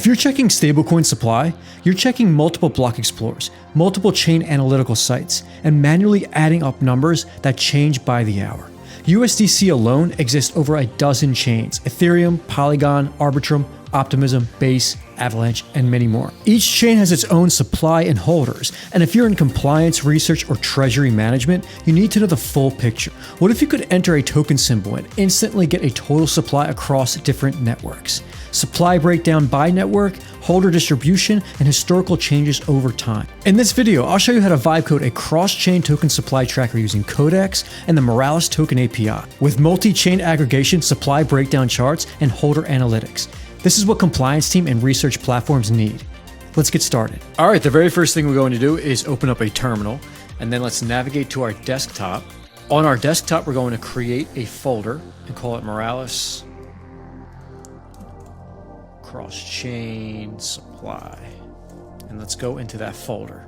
If you're checking stablecoin supply, you're checking multiple block explorers, multiple chain analytical sites, and manually adding up numbers that change by the hour. USDC alone exists over a dozen chains: Ethereum, Polygon, Arbitrum, Optimism, Base, Avalanche, and many more. Each chain has its own supply and holders, and if you're in compliance, research, or treasury management, you need to know the full picture. What if you could enter a token symbol and instantly get a total supply across different networks? Supply breakdown by network, holder distribution, and historical changes over time. In this video, I'll show you how to vibe code a cross-chain token supply tracker using Codex and the Moralis token API, with multi-chain aggregation, supply breakdown charts, and holder analytics. This is what compliance team and research platforms need. Let's get started. All right, the very first thing we're going to do is open up a terminal, and then let's navigate to our desktop. On our desktop, we're going to create a folder and call it Moralis cross-chain supply. And let's go into that folder.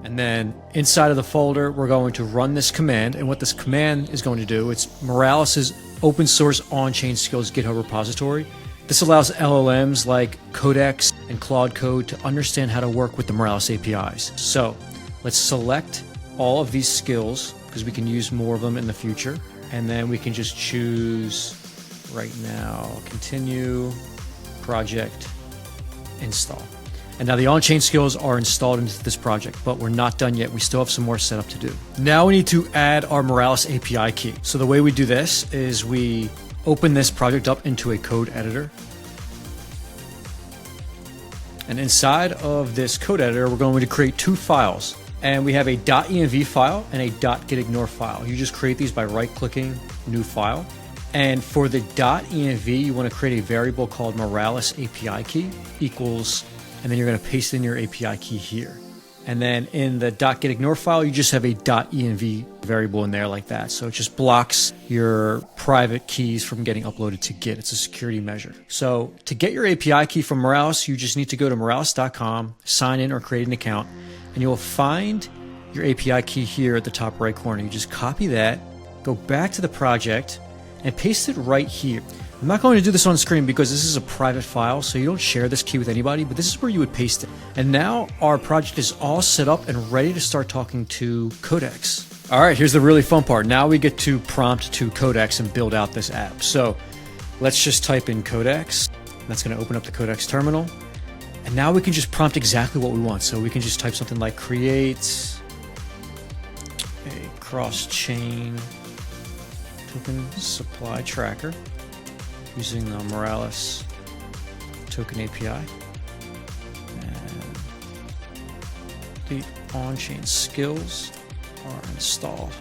And then inside of the folder, we're going to run this command. And what this command is going to do, it's Moralis's open source Onchain skills GitHub repository. This allows LLMs like Codex and Claude Code to understand how to work with the Moralis APIs. So let's select all of these skills because we can use more of them in the future. And then we can just choose right now, continue, project, install. And now the on-chain skills are installed into this project, but we're not done yet. We still have some more setup to do. Now we need to add our Moralis API key. So the way we do this is we open this project up into a code editor. And inside of this code editor, we're going to create two files. And we have a .env file and a .getignore file. You just create these by right-clicking new file. And for the .env, you want to create a variable called Moralis API key equals, and then you're going to paste in your API key here. And then in the .getignore file, you just have a .env variable in there like that. So it just blocks your private keys from getting uploaded to Git. It's a security measure. So to get your API key from Moralis, you just need to go to moralis.com, sign in or create an account, and you'll find your API key here at the top right corner. You just copy that, go back to the project, and paste it right here. I'm not going to do this on screen because this is a private file, so you don't share this key with anybody, but this is where you would paste it. And now our project is all set up and ready to start talking to Codex. All right, here's the really fun part. Now we get to prompt to Codex and build out this app. So let's just type in Codex. That's going to open up the Codex terminal. And now we can just prompt exactly what we want. So we can just type something like create a cross-chain token supply tracker using the Moralis token API, and the on-chain skills are installed.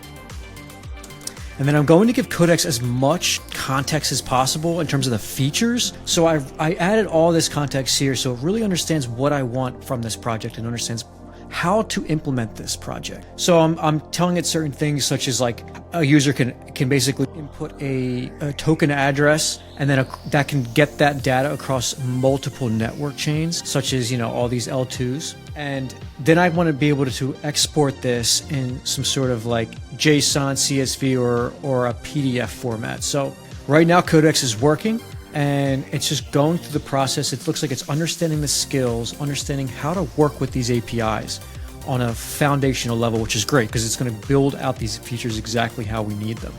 And then I'm going to give Codex as much context as possible in terms of the features. So I added all this context here so it really understands what I want from this project and understands how to implement this project. So I'm telling it certain things such as like a user can basically input a token address, and then that can get that data across multiple network chains, such as, you know, all these L2s. And then I want to be able to export this in some sort of like JSON, CSV, or a PDF format. So right now Codex is working, and it's just going through the process. It looks like it's understanding the skills, understanding how to work with these APIs on a foundational level, which is great because it's going to build out these features exactly how we need them.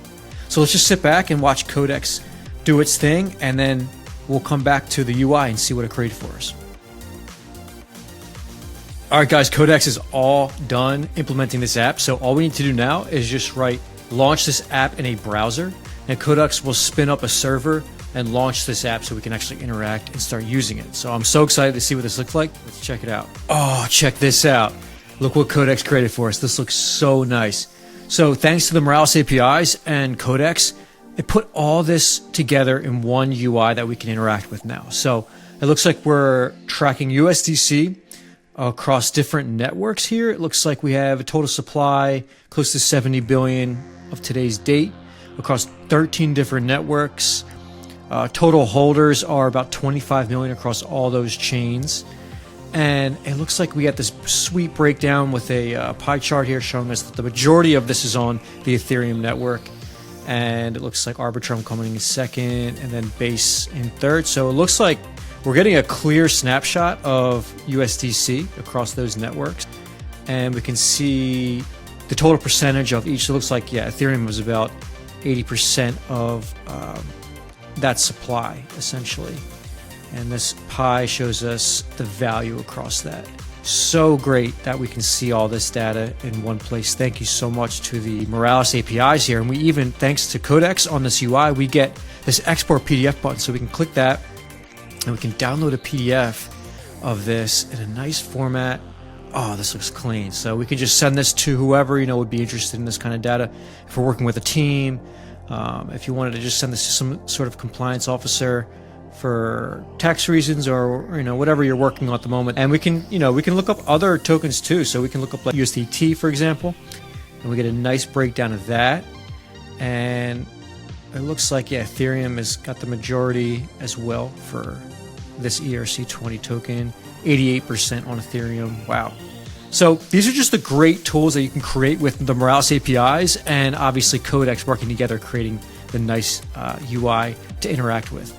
So let's just sit back and watch Codex do its thing, and then we'll come back to the UI and see what it created for us. All right, guys, Codex is all done implementing this app. So all we need to do now is just launch this app in a browser, and Codex will spin up a server and launch this app so we can actually interact and start using it. So I'm so excited to see what this looks like. Let's check it out. Oh, check this out. Look what Codex created for us. This looks so nice. So thanks to the Moralis APIs and Codex, it put all this together in one UI that we can interact with now. So it looks like we're tracking USDC across different networks here. It looks like we have a total supply close to 70 billion of today's date across 13 different networks. Total holders are about 25 million across all those chains. And it looks like we got this sweet breakdown with a pie chart here showing us that the majority of this is on the Ethereum network. And it looks like Arbitrum coming in second and then Base in third. So it looks like we're getting a clear snapshot of USDC across those networks. And we can see the total percentage of each. It looks like, yeah, Ethereum was about 80% of that supply, essentially. And this pie shows us the value across that. So great that we can see all this data in one place. Thank you so much to the Moralis APIs here. And we even, thanks to Codex on this UI, we get this export PDF button. So we can click that and we can download a PDF of this in a nice format. Oh, this looks clean. So we can just send this to whoever, would be interested in this kind of data. If we're working with a team, if you wanted to just send this to some sort of compliance officer for tax reasons, or whatever you're working on at the moment. And we can look up other tokens too. So we can look up like USDT, for example, and we get a nice breakdown of that. And it looks like, yeah, Ethereum has got the majority as well for this ERC20 token, 88% on Ethereum. Wow. So these are just the great tools that you can create with the Moralis APIs, and obviously Codex working together, creating the nice UI to interact with.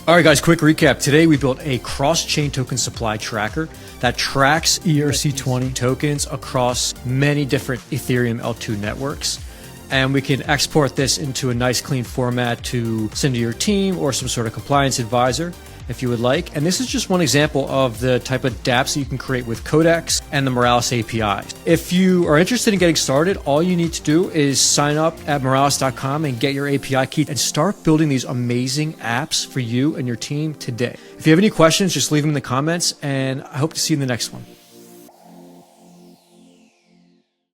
All right, guys, quick recap. Today we built a cross-chain token supply tracker that tracks ERC20 tokens across many different Ethereum L2 networks. And we can export this into a nice clean format to send to your team or some sort of compliance advisor if you would like. And this is just one example of the type of dApps that you can create with Codex and the Moralis APIs. If you are interested in getting started, all you need to do is sign up at moralis.com and get your API key and start building these amazing apps for you and your team today. If you have any questions, just leave them in the comments, and I hope to see you in the next one.